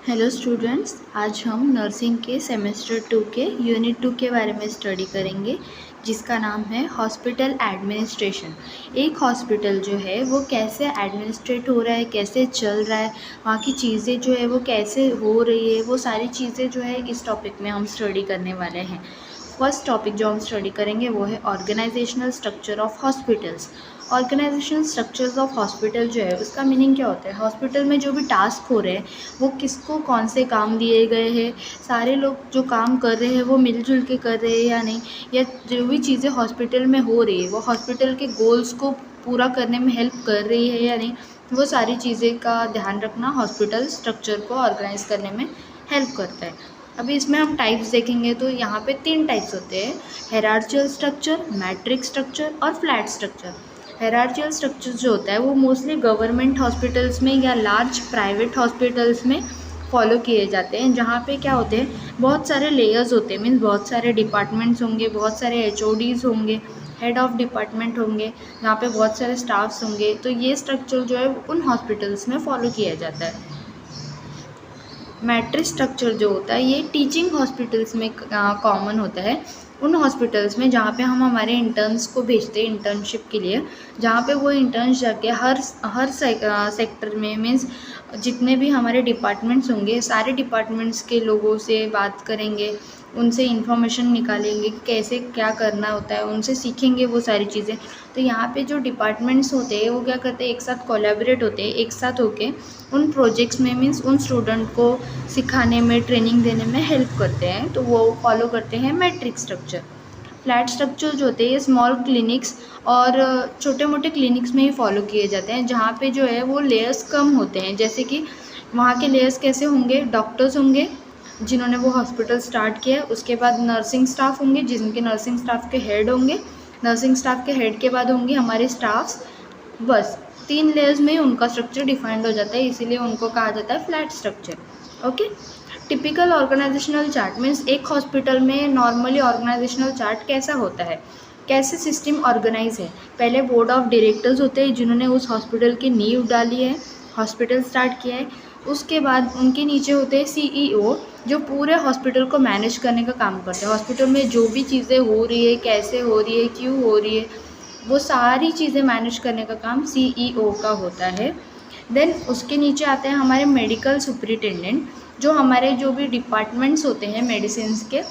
Hello students, आज हम nursing के सेमेस्टर 2 के यूनिट 2 के बारे में स्टडी करेंगे, जिसका नाम है हॉस्पिटल एडमिनिस्ट्रेशन। एक हॉस्पिटल जो है वो कैसे एडमिनिस्ट्रेट हो रहा है, कैसे चल रहा है, वहाँ की चीज़ें जो है वो कैसे हो रही है, वो सारी चीज़ें जो है इस टॉपिक में हम स्टडी करने वाले हैं। फर्स्ट टॉपिक जो हम स्टडी करेंगे वो है organisational structure of hospitals. Organisational structures of hospital जो है उसका मीनिंग क्या होता है। हॉस्पिटल में जो भी टास्क हो रहे हैं वो किसको कौन से काम दिए गए हैं, सारे लोग जो काम कर रहे हैं वो मिलजुल के कर रहे हैं या नहीं, या जो भी चीज़ें हॉस्पिटल में हो रही है वो हॉस्पिटल के गोल्स को पूरा करने में हेल्प कर रही है या नहीं, वो सारी चीज़ें का ध्यान रखना हॉस्पिटल स्ट्रक्चर को ऑर्गेनाइज करने में हेल्प करता है। अभी इसमें हम टाइप्स देखेंगे तो यहाँ पे 3 टाइप्स होते हैं: हायरार्चिकल स्ट्रक्चर, मैट्रिक्स स्ट्रक्चर और फ्लैट स्ट्रक्चर। हायरार्चिकल स्ट्रक्चर जो होता है वो मोस्टली गवर्नमेंट हॉस्पिटल्स में या लार्ज प्राइवेट हॉस्पिटल्स में फॉलो किए जाते हैं, जहाँ पे क्या होते हैं, बहुत सारे लेयर्स होते हैं, मीन्स बहुत सारे डिपार्टमेंट्स होंगे, बहुत सारे HODs होंगे, हेड ऑफ डिपार्टमेंट होंगे, जहाँ पे बहुत सारे स्टाफ्स होंगे। तो ये स्ट्रक्चर जो है उन हॉस्पिटल्स में फॉलो किया जाता है। मैट्रिक्स स्ट्रक्चर जो होता है ये टीचिंग हॉस्पिटल्स में कॉमन होता है, उन हॉस्पिटल्स में जहाँ पे हम हमारे इंटर्न्स को भेजते हैं इंटर्नशिप के लिए, जहाँ पे वो इंटर्न्स जाके हर सेक्टर में, मीन्स जितने भी हमारे डिपार्टमेंट्स होंगे सारे डिपार्टमेंट्स के लोगों से बात करेंगे, उनसे इन्फॉर्मेशन निकालेंगे कि कैसे क्या करना होता है, उनसे सीखेंगे वो सारी चीज़ें। तो यहाँ पे जो डिपार्टमेंट्स होते हैं वो क्या करते हैं, एक साथ कोलैबोरेट होते हैं, एक साथ होके उन प्रोजेक्ट्स में, मीन्स उन स्टूडेंट को सिखाने में, ट्रेनिंग देने में हेल्प करते हैं। तो वो फॉलो करते हैं मैट्रिक्स स्ट्रक्चर। फ्लैट स्ट्रक्चर जो होते हैं ये स्मॉल क्लिनिक्स और छोटे मोटे क्लिनिक्स में ही फॉलो किए जाते हैं, जहाँ पे जो है वो लेयर्स कम होते हैं। जैसे कि वहाँ के लेयर्स कैसे होंगे, डॉक्टर्स होंगे जिन्होंने वो हॉस्पिटल स्टार्ट किया, उसके बाद नर्सिंग स्टाफ होंगे जिनके नर्सिंग स्टाफ के हेड होंगे, नर्सिंग स्टाफ के हेड के बाद होंगे हमारे स्टाफ्स। बस 3 लेयर्स में ही उनका स्ट्रक्चर डिफाइंड हो जाता है, इसीलिए उनको कहा जाता है flat structure. Okay. Typical organisational chart means एक हॉस्पिटल में नॉर्मली ऑर्गेनाइजेशनल चार्ट कैसा होता है, कैसे सिस्टम ऑर्गेनाइज है। पहले बोर्ड ऑफ डायरेक्टर्स होते हैं जिन्होंने उस हॉस्पिटल की नींव डाली है, हॉस्पिटल स्टार्ट किया है। उसके बाद उनके नीचे होते हैं CEO, जो पूरे हॉस्पिटल को मैनेज करने का काम करते हैं। हॉस्पिटल में जो भी चीज़ें हो रही है, कैसे हो रही है, क्यों हो रही है, वो सारी चीज़ें मैनेज करने का काम CEO का होता है। देन उसके नीचे आते हैं हमारे मेडिकल सुपरिटेंडेंट, जो हमारे जो भी डिपार्टमेंट्स होते हैं मेडिसिन्स के,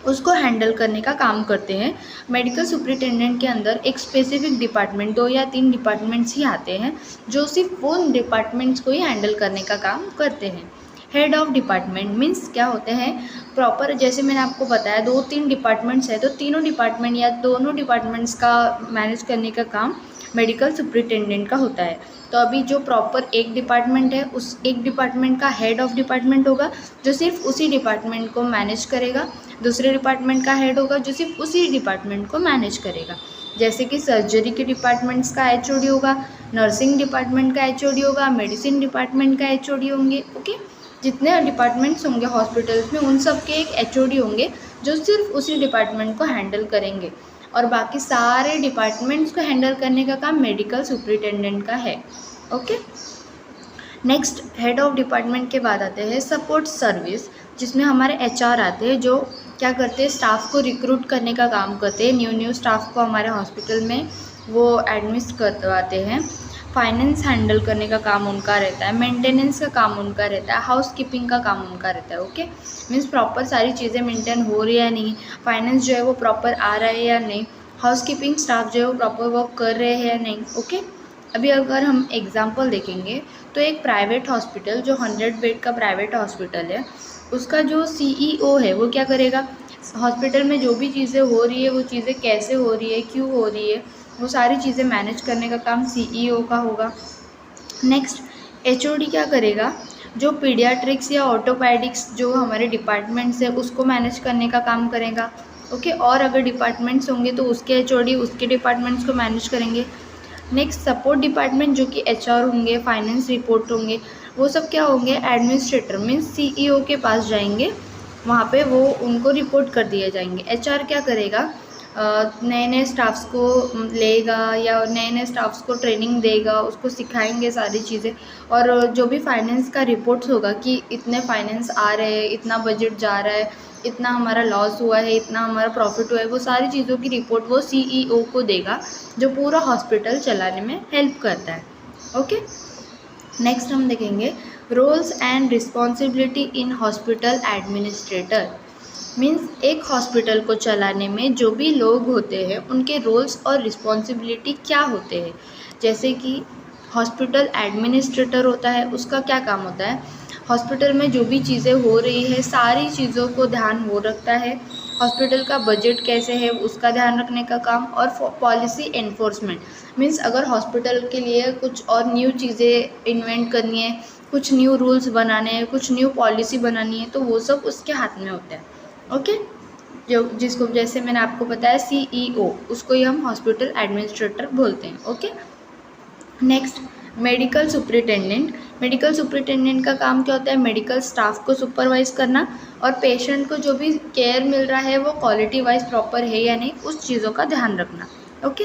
उसको हैंडल करने का काम करते हैं। मेडिकल सुपरिटेंडेंट के अंदर एक स्पेसिफिक डिपार्टमेंट, 2 या 3 डिपार्टमेंट्स ही आते हैं जो सिर्फ उन डिपार्टमेंट्स को ही हैंडल करने का काम करते हैं। हेड ऑफ डिपार्टमेंट मीन्स क्या होते हैं, प्रॉपर जैसे मैंने आपको बताया 2-3 डिपार्टमेंट्स है, तो तीनों डिपार्टमेंट या दोनों डिपार्टमेंट्स का मैनेज करने का काम मेडिकल सुपरिटेंडेंट का होता है। तो अभी जो प्रॉपर एक डिपार्टमेंट है, उस एक डिपार्टमेंट का हेड ऑफ डिपार्टमेंट होगा जो सिर्फ उसी डिपार्टमेंट को मैनेज करेगा, दूसरे डिपार्टमेंट का हेड होगा जो सिर्फ उसी डिपार्टमेंट को मैनेज करेगा। जैसे कि सर्जरी के डिपार्टमेंट्स का HOD होगा, नर्सिंग डिपार्टमेंट का HOD होगा, मेडिसिन डिपार्टमेंट का HOD होंगे। ओके। जितने डिपार्टमेंट्स होंगे हॉस्पिटल्स में उन सब के एक HOD होंगे जो सिर्फ उसी डिपार्टमेंट को हैंडल करेंगे, और बाकी सारे डिपार्टमेंट्स को हैंडल करने का काम मेडिकल सुपरिटेंडेंट का है। Okay. Next, head of department के बाद आते हैं सपोर्ट सर्विस, जिसमें हमारे HR आते हैं, जो क्या करते हैं, स्टाफ को रिक्रूट करने का काम करते हैं। न्यू स्टाफ को हमारे हॉस्पिटल में वो एडमिट करवाते हैं। फाइनेंस हैंडल करने का काम उनका रहता है, मेंटेनेंस का काम उनका रहता है, हाउस कीपिंग का काम उनका रहता है। ओके। मीन्स प्रॉपर सारी चीज़ें मेंटेन हो रही है या नहीं, फाइनेंस जो है वो प्रॉपर आ रहा है या नहीं, हाउस कीपिंग स्टाफ जो है वो प्रॉपर वर्क कर रहे हैं या नहीं। ओके। अभी अगर हम एग्जांपल देखेंगे तो एक प्राइवेट हॉस्पिटल जो 100 बेड का प्राइवेट हॉस्पिटल है, उसका जो CEO है वो क्या करेगा, हॉस्पिटल में जो भी चीज़ें हो रही है वो चीज़ें कैसे हो रही है, क्यों हो रही है, वो सारी चीज़ें मैनेज करने का काम CEO का होगा। नेक्स्ट, HOD क्या करेगा, जो पीडियाट्रिक्स या ऑर्थोपेडिक्स जो हमारे डिपार्टमेंट्स है उसको मैनेज करने का काम करेगा। ओके। और अगर डिपार्टमेंट्स होंगे तो उसके HOD उसके डिपार्टमेंट्स को मैनेज करेंगे। नेक्स्ट, सपोर्ट डिपार्टमेंट जो कि HR होंगे, फाइनेंस रिपोर्ट होंगे, वो सब क्या होंगे, एडमिनिस्ट्रेटर मीन्स CEO के पास जाएंगे, वहाँ पे वो उनको रिपोर्ट कर दिए जाएंगे। HR क्या करेगा, नए नए स्टाफ्स को लेगा या नए नए स्टाफ्स को ट्रेनिंग देगा, उसको सिखाएंगे सारी चीज़ें। और जो भी फाइनेंस का रिपोर्ट्स होगा कि इतने फाइनेंस आ रहे हैं, इतना बजट जा रहा है, इतना हमारा लॉस हुआ है, इतना हमारा प्रॉफिट हुआ है, वो सारी चीज़ों की रिपोर्ट वो CEO को देगा, जो पूरा हॉस्पिटल चलाने में हेल्प करता है। ओके, नेक्स्ट हम देखेंगे roles and responsibility in hospital administrator. Means एक हॉस्पिटल को चलाने में जो भी लोग होते हैं उनके रोल्स और रिस्पॉन्सिबिलिटी क्या होते हैं। जैसे कि हॉस्पिटल एडमिनिस्ट्रेटर होता है, उसका क्या काम होता है, हॉस्पिटल में जो भी चीज़ें हो रही है सारी चीज़ों को ध्यान वो रखता है। हॉस्पिटल का बजट कैसे है उसका ध्यान रखने का काम, और पॉलिसी एनफोर्समेंट, मीन्स अगर हॉस्पिटल के लिए कुछ और न्यू चीज़ें इन्वेंट करनी है, कुछ न्यू रूल्स बनाने हैं, कुछ न्यू पॉलिसी बनानी है, तो वो सब उसके हाथ में होता है। ओके, जो जिसको जैसे मैंने आपको बताया CEO, उसको ही हम हॉस्पिटल एडमिनिस्ट्रेटर बोलते हैं। Okay, next medical superintendent. Medical superintendent का काम क्या होता है, मेडिकल स्टाफ को सुपरवाइज करना और पेशेंट को जो भी केयर मिल रहा है वो क्वालिटी वाइज प्रॉपर है या नहीं, उस चीज़ों का ध्यान रखना। ओके,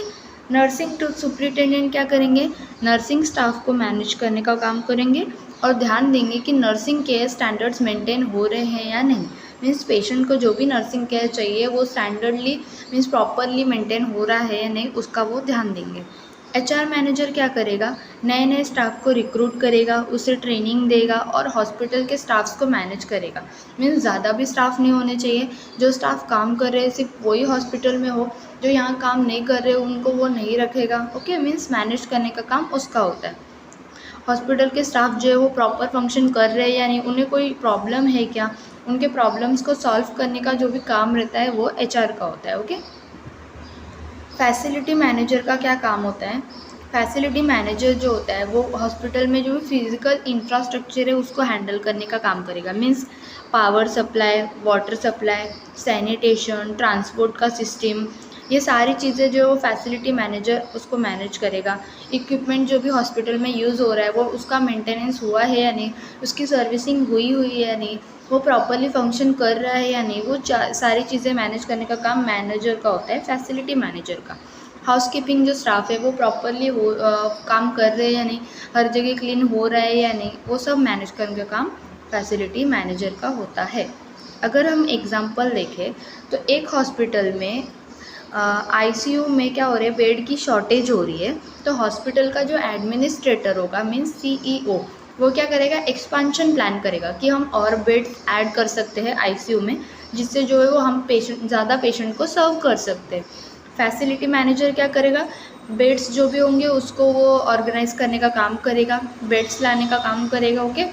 नर्सिंग सुपरिटेंडेंट क्या करेंगे, नर्सिंग स्टाफ को मैनेज करने का काम करेंगे और ध्यान देंगे कि नर्सिंग केयर स्टैंडर्ड्स मेंटेन हो रहे हैं या नहीं। मीन्स पेशेंट को जो भी नर्सिंग केयर चाहिए वो स्टैंडर्डली मीन्स प्रॉपरली मेंटेन हो रहा है या नहीं, उसका वो ध्यान देंगे। HR मैनेजर क्या करेगा, नए नए स्टाफ को रिक्रूट करेगा, उसे ट्रेनिंग देगा और हॉस्पिटल के स्टाफ्स को मैनेज करेगा। मीन्स ज़्यादा भी स्टाफ नहीं होने चाहिए, जो स्टाफ काम कर रहे हैं सिर्फ वही हॉस्पिटल में हो, जो यहाँ काम नहीं कर रहे उनको वो नहीं रखेगा। ओके, मीन्स मैनेज करने का काम उसका होता है। हॉस्पिटल के स्टाफ जो है वो प्रॉपर फंक्शन कर रहे हैं या नहीं, उन्हें कोई प्रॉब्लम है क्या, उनके प्रॉब्लम्स को सॉल्व करने का जो भी काम रहता है वो HR का होता है। ओके, फैसिलिटी मैनेजर का क्या काम होता है, फैसिलिटी मैनेजर जो होता है वो हॉस्पिटल में जो भी फिजिकल इंफ्रास्ट्रक्चर है उसको हैंडल करने का काम करेगा। Means power supply, water supply, sanitation, transport का सिस्टम, ये सारी चीज़ें जो फैसिलिटी मैनेजर उसको मैनेज करेगा। इक्विपमेंट जो भी हॉस्पिटल में यूज़ हो रहा है वो उसका मेंटेनेंस हुआ है या नहीं, उसकी सर्विसिंग हुई है या नहीं, वो प्रॉपरली फंक्शन कर रहा है या नहीं, वो सारी चीज़ें मैनेज करने का काम मैनेजर का होता है, फैसिलिटी मैनेजर का। हाउसकीपिंग जो स्टाफ है वो प्रॉपरली काम कर रहे हैं या नहीं, हर जगह क्लीन हो रहा है या नहीं, वो सब मैनेज करने का काम फैसिलिटी मैनेजर का होता है। अगर हम एग्जांपल देखें तो एक हॉस्पिटल में ICU में क्या हो रहा है, बेड की शॉर्टेज हो रही है, तो हॉस्पिटल का जो एडमिनिस्ट्रेटर होगा मीन्स CEO, वो क्या करेगा, एक्सपांशन प्लान करेगा कि हम और बेड्स ऐड कर सकते हैं ICU में, जिससे जो है वो हम ज़्यादा पेशेंट को सर्व कर सकते हैं। फैसिलिटी मैनेजर क्या करेगा, बेड्स जो भी होंगे उसको वो ऑर्गेनाइज करने का काम करेगा, बेड्स लाने का काम करेगा। ओके,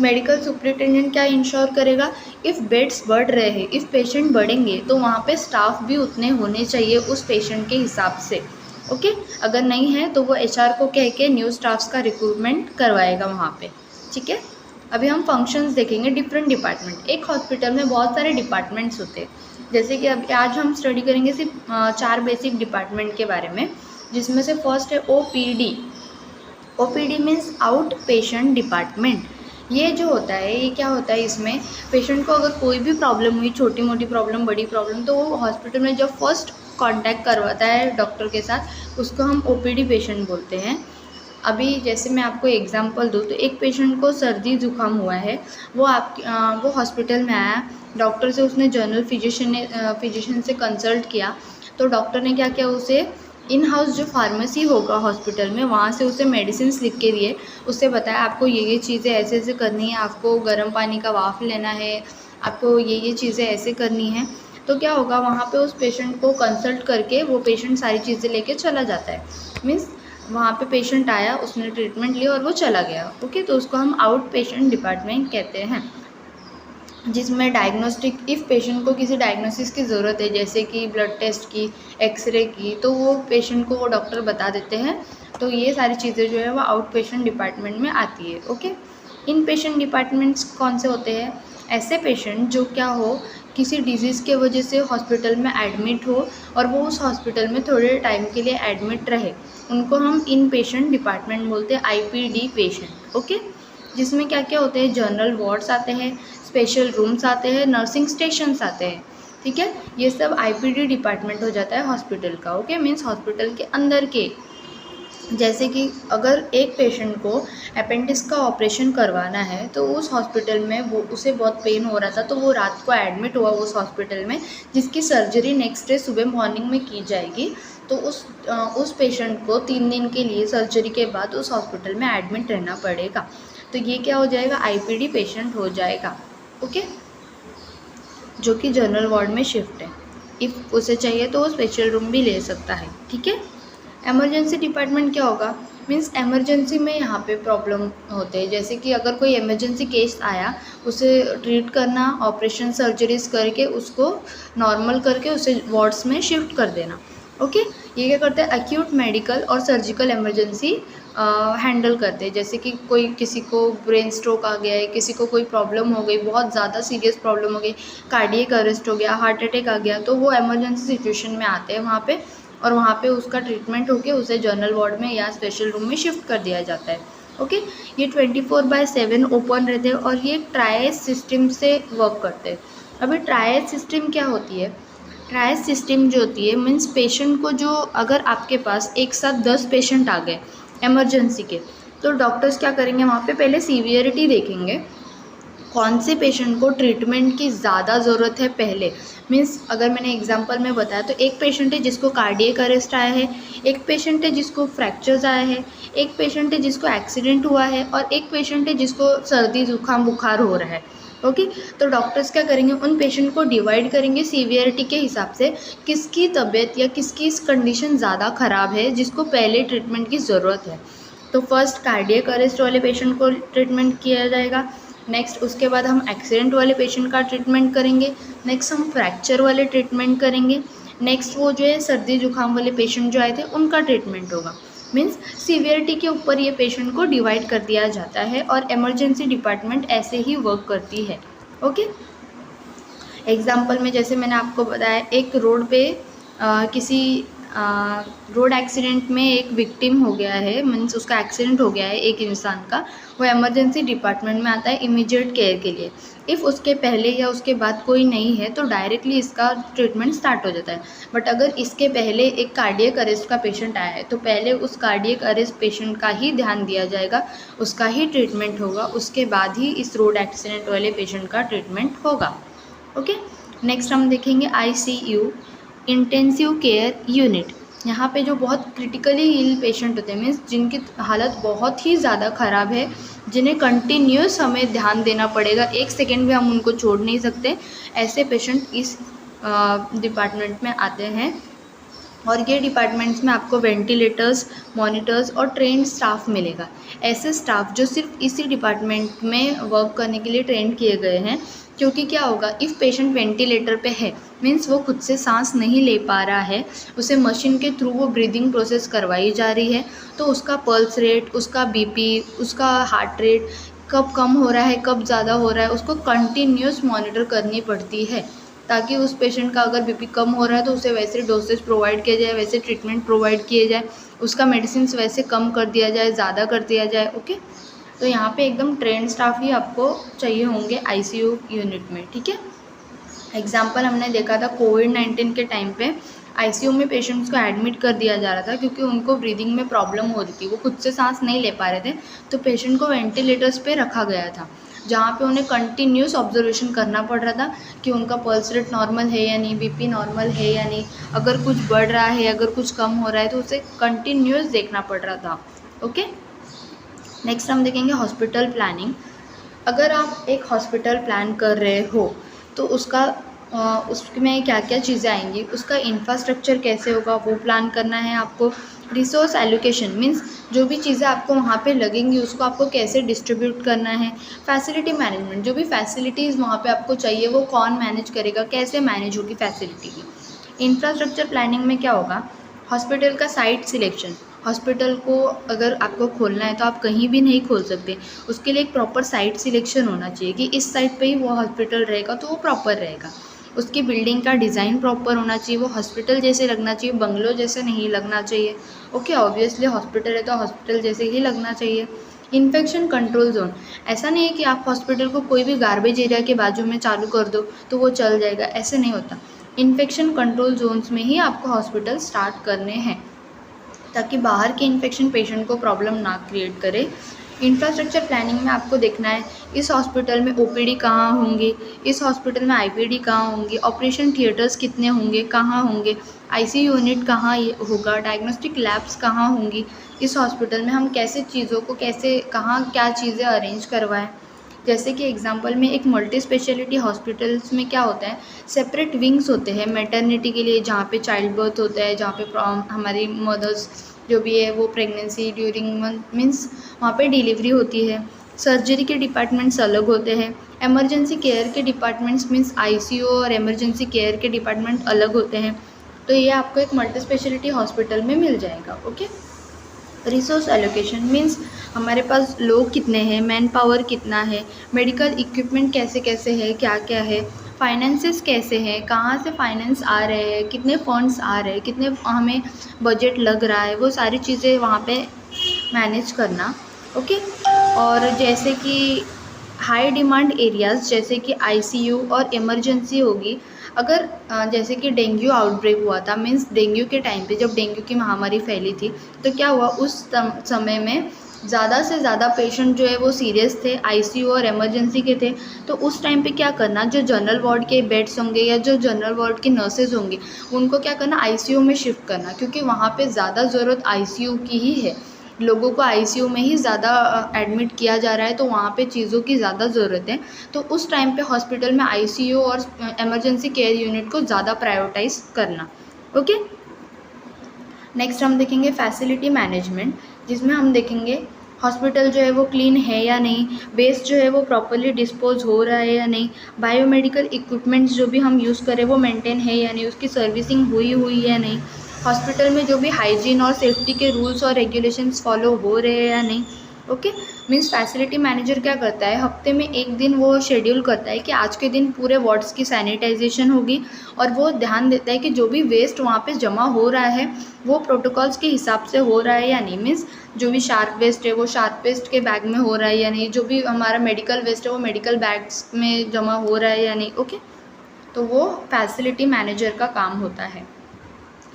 मेडिकल सुपरिटेंडेंट क्या इंश्योर करेगा, इफ़ बेड्स बढ़ रहे हैं, इफ़ पेशेंट बढ़ेंगे तो वहाँ पे स्टाफ भी उतने होने चाहिए उस पेशेंट के हिसाब से। ओके, अगर नहीं है तो वो HR को कह के न्यू स्टाफ्स का रिक्रूटमेंट करवाएगा वहाँ पे। ठीक है, अभी हम फंक्शंस देखेंगे, डिफरेंट डिपार्टमेंट। एक हॉस्पिटल में बहुत सारे डिपार्टमेंट्स होते हैं, जैसे कि अभी आज हम स्टडी करेंगे सिर्फ 4 बेसिक डिपार्टमेंट के बारे में, जिसमें से फर्स्ट है OPD। OPD means out patient department. ये जो होता है, ये क्या होता है, इसमें पेशेंट को अगर कोई भी प्रॉब्लम हुई, छोटी मोटी प्रॉब्लम, बड़ी प्रॉब्लम, तो वो हॉस्पिटल में जब फर्स्ट कांटेक्ट करवाता है डॉक्टर के साथ, उसको हम OPD पेशेंट बोलते हैं। अभी जैसे मैं आपको एग्जांपल दूँ तो एक पेशेंट को सर्दी जुकाम हुआ है, वो हॉस्पिटल में आया, डॉक्टर से उसने जनरल फिजिशियन से कंसल्ट किया, तो डॉक्टर ने क्या किया, उसे इन हाउस जो फार्मेसी होगा हॉस्पिटल में, वहाँ से उसे मेडिसिन लिख के दिए, उससे बताया आपको ये चीज़ें ऐसे ऐसे करनी है, आपको गर्म पानी का वाफ लेना है, आपको ये चीज़ें ऐसे करनी है। तो क्या होगा, वहाँ पे उस पेशेंट को कंसल्ट करके वो पेशेंट सारी चीज़ें लेके चला जाता है। मीन्स वहाँ पे पेशेंट आया, उसने ट्रीटमेंट लिया और वो चला गया। ओके, तो उसको हम आउट पेशेंट डिपार्टमेंट कहते हैं, जिसमें डायग्नोस्टिक, इफ़ पेशेंट को किसी डायग्नोसिस की ज़रूरत है, जैसे कि ब्लड टेस्ट की, एक्सरे की, तो वो पेशेंट को वो डॉक्टर बता देते हैं। तो ये सारी चीज़ें जो है वो आउट पेशेंट डिपार्टमेंट में आती है। ओके, इन पेशेंट डिपार्टमेंट्स कौन से होते हैं, ऐसे पेशेंट जो क्या हो, किसी डिजीज़ के वजह से हॉस्पिटल में एडमिट हो और वो उस हॉस्पिटल में थोड़े टाइम के लिए एडमिट रहे, उनको हम इन पेशेंट डिपार्टमेंट बोलते हैं, IPD पेशेंट। ओके, जिसमें क्या क्या होते हैं, जनरल वार्ड्स आते हैं, स्पेशल रूम्स आते हैं, नर्सिंग स्टेशंस आते हैं। ठीक है। ये सब आईपीडी डिपार्टमेंट हो जाता है हॉस्पिटल का। ओके, मीन्स हॉस्पिटल के अंदर के, जैसे कि अगर एक पेशेंट को अपेंडिक्स का ऑपरेशन करवाना है तो उस हॉस्पिटल में वो उसे बहुत पेन हो रहा था, तो वो रात को एडमिट हुआ उस हॉस्पिटल में, जिसकी सर्जरी नेक्स्ट डे सुबह मॉर्निंग में की जाएगी। तो उस पेशेंट को 3 दिन के लिए सर्जरी के बाद उस हॉस्पिटल में एडमिट रहना पड़ेगा। तो ये क्या हो जाएगा, आईपीडी पेशेंट हो जाएगा। ओके, जो कि जनरल वार्ड में शिफ्ट है। इफ़ उसे चाहिए तो वो स्पेशल रूम भी ले सकता है। ठीक है। इमरजेंसी डिपार्टमेंट क्या होगा, मीन्स इमरजेंसी में यहाँ पे प्रॉब्लम होते हैं, जैसे कि अगर कोई इमरजेंसी केस आया, उसे ट्रीट करना, ऑपरेशन सर्जरीज करके उसको नॉर्मल करके उसे वार्ड्स में शिफ्ट कर देना। ओके, ये क्या करते हैं, एक्यूट मेडिकल और सर्जिकल इमरजेंसी हैंडल करते हैं। जैसे कि किसी को ब्रेन स्ट्रोक आ गया है, किसी को कोई प्रॉब्लम हो गई, बहुत ज़्यादा सीरियस प्रॉब्लम हो गई, कार्डियक अरेस्ट हो गया, हार्ट अटैक आ गया, तो वो इमरजेंसी सिचुएशन में आते हैं वहाँ पे, और वहाँ पे उसका ट्रीटमेंट होके उसे जनरल वार्ड में या स्पेशल रूम में शिफ्ट कर दिया जाता है। ओके, ये 24/7 ओपन रहते हैं और ये ट्रायस सिस्टम से वर्क करते हैं। अभी ट्रायस सिस्टम क्या होती है, ट्रायस सिस्टम जो होती है मीन्स पेशेंट को, जो अगर आपके पास एक साथ 10 पेशेंट आ गए इमरजेंसी के, तो डॉक्टर्स क्या करेंगे, वहाँ पे पहले सीवियरिटी देखेंगे, कौन से पेशेंट को ट्रीटमेंट की ज़्यादा ज़रूरत है पहले। मीन्स अगर मैंने एग्जांपल में बताया तो एक पेशेंट है जिसको कार्डियक अरेस्ट आया है, एक पेशेंट है जिसको फ्रैक्चर्स आया है, एक पेशेंट है जिसको एक्सीडेंट हुआ है, और एक पेशेंट है जिसको सर्दी जुकाम बुखार हो रहा है। ओके, तो डॉक्टर्स क्या करेंगे, उन पेशेंट को डिवाइड करेंगे सीवियरिटी के हिसाब से, किसकी तबीयत या किसकी कंडीशन ज़्यादा ख़राब है जिसको पहले ट्रीटमेंट की ज़रूरत है। तो फर्स्ट कार्डियक अरेस्ट वाले पेशेंट को ट्रीटमेंट किया जाएगा, नेक्स्ट उसके बाद हम एक्सीडेंट वाले पेशेंट का ट्रीटमेंट करेंगे, नेक्स्ट हम फ्रैक्चर वाले ट्रीटमेंट करेंगे, नेक्स्ट वो जो है सर्दी जुकाम वाले पेशेंट जो आए थे उनका ट्रीटमेंट होगा। मीन्स सीवियरिटी के ऊपर ये पेशेंट को डिवाइड कर दिया जाता है और इमरजेंसी डिपार्टमेंट ऐसे ही वर्क करती है। ओके, एग्जाम्पल में जैसे मैंने आपको बताया, एक रोड पे किसी रोड एक्सीडेंट में एक विक्टिम हो गया है, मीन्स उसका एक्सीडेंट हो गया है एक इंसान का, वो इमरजेंसी डिपार्टमेंट में आता है इमीडिएट केयर के लिए। इफ़ उसके पहले या उसके बाद कोई नहीं है तो डायरेक्टली इसका ट्रीटमेंट स्टार्ट हो जाता है। बट अगर इसके पहले एक कार्डियक अरेस्ट का पेशेंट आया है तो पहले उस कार्डियक अरेस्ट पेशेंट का ही ध्यान दिया जाएगा, उसका ही ट्रीटमेंट होगा, उसके बाद ही इस रोड एक्सीडेंट वाले पेशेंट का ट्रीटमेंट होगा। ओके, नेक्स्ट हम देखेंगे ICU, इंटेंसिव केयर यूनिट। यहाँ पे जो बहुत क्रिटिकली इल पेशेंट होते हैं, मीन्स जिनकी हालत बहुत ही ज़्यादा ख़राब है, जिन्हें कंटिन्यूस हमें ध्यान देना पड़ेगा, एक सेकेंड भी हम उनको छोड़ नहीं सकते, ऐसे पेशेंट इस डिपार्टमेंट में आते हैं। और ये डिपार्टमेंट्स में आपको वेंटिलेटर्स, मॉनिटर्स और ट्रेंड स्टाफ मिलेगा। ऐसे स्टाफ जो सिर्फ इसी डिपार्टमेंट में वर्क करने के लिए ट्रेंड किए गए हैं, क्योंकि क्या होगा, इफ़ पेशेंट वेंटिलेटर पे है, मीन्स वो खुद से सांस नहीं ले पा रहा है, उसे मशीन के थ्रू वो ब्रीदिंग प्रोसेस करवाई जा रही है, तो उसका पल्स रेट, उसका BP, उसका हार्ट रेट कब कम हो रहा है, कब ज़्यादा हो रहा है, उसको कंटिन्यूस मॉनिटर करनी पड़ती है, ताकि उस पेशेंट का अगर BP कम हो रहा है तो उसे वैसे डोसेज प्रोवाइड किया जाए, वैसे ट्रीटमेंट प्रोवाइड किए जाए, उसका मेडिसिन वैसे कम कर दिया जाए, ज़्यादा कर दिया जाए। ओके, तो यहाँ पे एकदम ट्रेंड स्टाफ ही आपको चाहिए होंगे ICU यूनिट में। ठीक है, एग्जाम्पल हमने देखा था कोविड-19 के टाइम पे ICU में पेशेंट्स को एडमिट कर दिया जा रहा था क्योंकि उनको ब्रीदिंग में प्रॉब्लम हो रही थी, वो खुद से सांस नहीं ले पा रहे थे, तो पेशेंट को वेंटिलेटर्स पे रखा गया था, जहाँ पे उन्हें कंटिन्यूस ऑब्जर्वेशन करना पड़ रहा था कि उनका पल्स रेट नॉर्मल है या नहीं, BP नॉर्मल है या नहीं, अगर कुछ बढ़ रहा है, अगर कुछ कम हो रहा है तो उसे कंटिन्यूस देखना पड़ रहा था। ओके, नेक्स्ट हम देखेंगे हॉस्पिटल प्लानिंग। अगर आप एक हॉस्पिटल प्लान कर रहे हो तो उसमें क्या क्या चीज़ें आएंगी, उसका इंफ्रास्ट्रक्चर कैसे होगा वो प्लान करना है आपको। रिसोर्स एलोकेशन मीन्स जो भी चीज़ें आपको वहाँ पे लगेंगी उसको आपको कैसे डिस्ट्रीब्यूट करना है। फैसिलिटी मैनेजमेंट, जो भी फैसिलिटीज़ वहाँ पे आपको चाहिए वो कौन मैनेज करेगा, कैसे मैनेज होगी फैसिलिटी की। इंफ्रास्ट्रक्चर प्लानिंग में क्या होगा, हॉस्पिटल का साइट सिलेक्शन, हॉस्पिटल को अगर आपको खोलना है तो आप कहीं भी नहीं खोल सकते, उसके लिए एक प्रॉपर साइट सिलेक्शन होना चाहिए कि इस साइट पे ही वो हॉस्पिटल रहेगा तो वो प्रॉपर रहेगा। उसकी बिल्डिंग का डिज़ाइन प्रॉपर होना चाहिए, वो हॉस्पिटल जैसे लगना चाहिए, बंगलो जैसे नहीं लगना चाहिए। ओके, ऑब्वियसली हॉस्पिटल है तो हॉस्पिटल जैसे ही लगना चाहिए। इन्फेक्शन कंट्रोल जोन, ऐसा नहीं है कि आप हॉस्पिटल को कोई भी गार्बेज एरिया के बाजू में चालू कर दो तो वो चल जाएगा, ऐसे नहीं होता। इन्फेक्शन कंट्रोल जोन्स में ही आपको हॉस्पिटल स्टार्ट करने हैं ताकि बाहर के इन्फेक्शन पेशेंट को प्रॉब्लम ना क्रिएट करे। इंफ्रास्ट्रक्चर प्लानिंग में आपको देखना है इस हॉस्पिटल में ओपीडी कहाँ होंगे, इस हॉस्पिटल में आईपीडी कहाँ होंगे, ऑपरेशन थिएटर्स कितने होंगे, कहाँ होंगे, आईसीयू यूनिट कहाँ होगा, डायग्नोस्टिक लैब्स कहाँ होंगी, इस हॉस्पिटल में हम कैसे चीज़ों को कैसे कहाँ क्या चीज़ें अरेंज करवाएं। जैसे कि एग्जांपल में एक मल्टी स्पेशलिटी हॉस्पिटल्स में क्या होता है, सेपरेट विंग्स होते हैं मैटरनिटी के लिए, जहाँ पे चाइल्ड बर्थ होता है, जहाँ पे हमारी मदर्स जो भी है वो प्रेगनेंसी ड्यूरिंग मंथ मीन्स वहाँ पे डिलीवरी होती है। सर्जरी के डिपार्टमेंट्स अलग होते हैं, एमरजेंसी केयर के डिपार्टमेंट्स मीन्स आईसीयू और एमरजेंसी केयर के डिपार्टमेंट अलग होते हैं। तो ये आपको एक मल्टी स्पेशलिटी हॉस्पिटल में मिल जाएगा। ओके, रिसोर्स एलोकेशन मीन्स हमारे पास लोग कितने हैं, मैन पावर कितना है, मेडिकल इक्विपमेंट कैसे कैसे है, क्या क्या है, फाइनेंसेस कैसे हैं, कहाँ से फाइनेंस आ रहे हैं, कितने फंड्स आ रहे हैं, कितने हमें बजट लग रहा है, वो सारी चीज़ें वहाँ पे मैनेज करना। ओके, और जैसे कि हाई डिमांड एरियाज़ जैसे कि आईसीयू और इमरजेंसी होगी, अगर जैसे कि डेंगू आउटब्रेक हुआ था मीन्स डेंगू के टाइम पे जब डेंगू की महामारी फैली थी तो क्या हुआ उस समय में ज़्यादा से ज़्यादा पेशेंट जो है वो सीरियस थे, आईसीयू और इमरजेंसी के थे। तो उस टाइम पे क्या करना, जो जनरल वार्ड के बेड्स होंगे या जो जनरल वार्ड की नर्सेज होंगी उनको क्या करना, आईसीयू में शिफ्ट करना, क्योंकि वहाँ पे ज़्यादा ज़रूरत आईसीयू की ही है। लोगों को आईसीयू में ही ज़्यादा एडमिट किया जा रहा है तो वहाँ पे चीज़ों की ज़्यादा ज़रूरत है। तो उस टाइम पे हॉस्पिटल में आईसीयू और इमरजेंसी केयर यूनिट को ज़्यादा प्रायोरिटाइज करना। ओके, नेक्स्ट हम देखेंगे फैसिलिटी मैनेजमेंट, जिसमें हम देखेंगे हॉस्पिटल जो है वो क्लीन है या नहीं, वेस्ट जो है वो प्रॉपरली डिस्पोज हो रहा है या नहीं, बायोमेडिकल इक्विपमेंट्स जो भी हम यूज़ करें वो मेंटेन है या नहीं, उसकी सर्विसिंग हुई है या नहीं, हॉस्पिटल में जो भी हाइजीन और सेफ्टी के रूल्स और रेगुलेशंस फॉलो हो रहे हैं या नहीं। ओके, मीन्स फैसिलिटी मैनेजर क्या करता है, हफ्ते में एक दिन वो शेड्यूल करता है कि आज के दिन पूरे वार्ड्स की सैनिटाइजेशन होगी, और वो ध्यान देता है कि जो भी वेस्ट वहाँ पे जमा हो रहा है वो प्रोटोकॉल्स के हिसाब से हो रहा है या नहीं, मीन्स जो भी शार्प वेस्ट है वो शार्प वेस्ट के बैग में हो रहा है या नहीं, जो भी हमारा मेडिकल वेस्ट है वो मेडिकल बैग्स में जमा हो रहा है या नहीं। ओके, तो वो फैसिलिटी मैनेजर का काम होता है।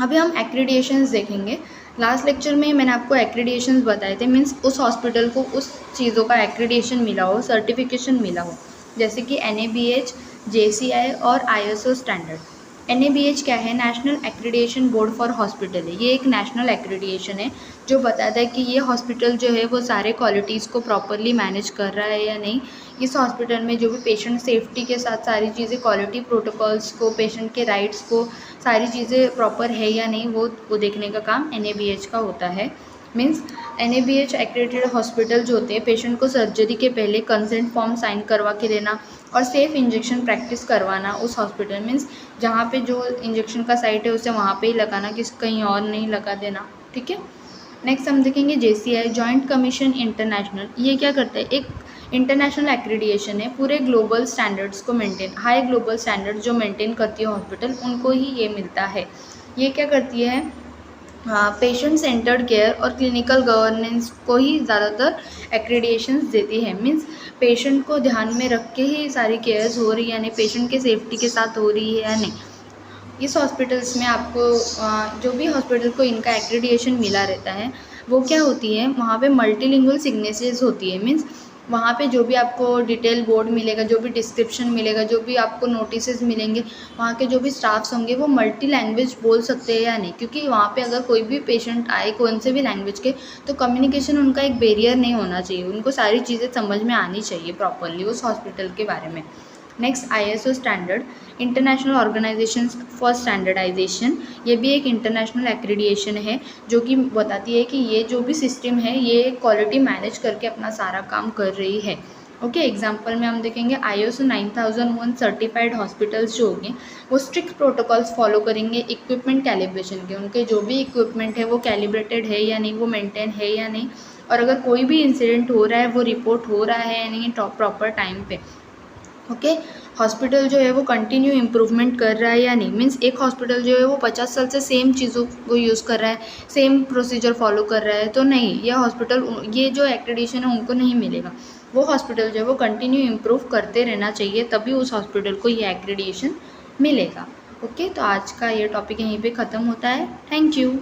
अभी हम एक्रीडिएशंस देखेंगे। लास्ट लेक्चर में मैंने आपको एक्रीडिएशंस बताए थे, मीन्स उस हॉस्पिटल को उस चीज़ों का एक्रीडिएशन मिला हो, सर्टिफिकेशन मिला हो, जैसे कि NABH, JCI और ISO स्टैंडर्ड। NABH क्या है, national accreditation board for hospital है। ये एक नेशनल एक्रीडिएशन है जो बताता है कि ये हॉस्पिटल जो है वो सारे क्वालिटीज़ को प्रॉपरली मैनेज कर रहा है या नहीं, इस हॉस्पिटल में जो भी पेशेंट सेफ्टी के साथ सारी चीज़ें, क्वालिटी प्रोटोकॉल्स को, पेशेंट के राइट्स को, सारी चीज़ें प्रॉपर है या नहीं, वो देखने का काम NABH का होता है। मीन्स NABH एक्रेडिटेड हॉस्पिटल जो होते हैं, पेशेंट को सर्जरी के पहले कंसेंट फॉर्म साइन करवा के देना और सेफ़ इंजेक्शन प्रैक्टिस करवाना उस हॉस्पिटल, मीन्स जहाँ पे जो इंजेक्शन का साइट है उसे वहाँ पे ही लगाना, कहीं और नहीं लगा देना। ठीक है, नेक्स्ट हम देखेंगे JCI, जॉइंट कमीशन इंटरनेशनल। ये क्या करता है, एक इंटरनेशनल एक्रीडिएशन है, पूरे ग्लोबल स्टैंडर्ड्स को मेंटेन, हाई ग्लोबल स्टैंडर्ड जो मेंटेन करती है हॉस्पिटल उनको ही ये मिलता है। ये क्या करती है, पेशेंट सेंटर्ड केयर और क्लिनिकल गवर्नेंस को ही ज़्यादातर एक्रीडिएशंस देती है। मीन्स पेशेंट को ध्यान में रख के ही सारी केयर्स हो रही है या नहीं, पेशेंट के सेफ्टी के साथ हो रही है या नहीं। इस हॉस्पिटल्स में आपको जो भी हॉस्पिटल को इनका एक्रीडिएशन मिला रहता है वो क्या होती है, वहाँ पे मल्टीलिंगुअल सिग्नेचर्स होती है। मीन्स वहाँ पे जो भी आपको डिटेल बोर्ड मिलेगा, जो भी डिस्क्रिप्शन मिलेगा, जो भी आपको नोटिसेस मिलेंगे, वहाँ के जो भी स्टाफ्स होंगे वो मल्टी लैंग्वेज बोल सकते हैं या नहीं, क्योंकि वहाँ पे अगर कोई भी पेशेंट आए कौन से भी लैंग्वेज के, तो कम्युनिकेशन उनका एक बैरियर नहीं होना चाहिए, उनको सारी चीज़ें समझ में आनी चाहिए प्रॉपरली उस हॉस्पिटल के बारे में। Next ISO standard, international organisation for standardisation. ये भी एक इंटरनेशनल एक्रीडिएशन है जो कि बताती है कि ये जो भी सिस्टम है ये क्वालिटी मैनेज करके अपना सारा काम कर रही है। ओके, एग्जांपल में हम देखेंगे ISO 9001 सर्टिफाइड हॉस्पिटल्स जो होंगे वो स्ट्रिक्ट प्रोटोकॉल्स फॉलो करेंगे इक्विपमेंट कैलिब्रेशन के, उनके जो भी इक्विपमेंट है वो कैलिब्रेटेड है या नहीं, वो मेंटेन है या नहीं, और अगर कोई भी इंसिडेंट हो रहा है वो रिपोर्ट हो रहा है या नहीं प्रॉपर टाइम पे। ओके, हॉस्पिटल जो है वो कंटिन्यू इम्प्रूवमेंट कर रहा है या नहीं। मीन्स एक हॉस्पिटल जो है वो 50 साल से सेम चीज़ों को यूज़ कर रहा है, सेम प्रोसीजर फॉलो कर रहा है, तो नहीं, यह हॉस्पिटल, ये जो एक्रेडिटेशन है उनको नहीं मिलेगा। वो हॉस्पिटल जो है वो कंटिन्यू इम्प्रूव करते रहना चाहिए, तभी उस हॉस्पिटल को ये एक्रेडिटेशन मिलेगा। ओके, तो आज का ये टॉपिक यहीं पे ख़त्म होता है। Thank you.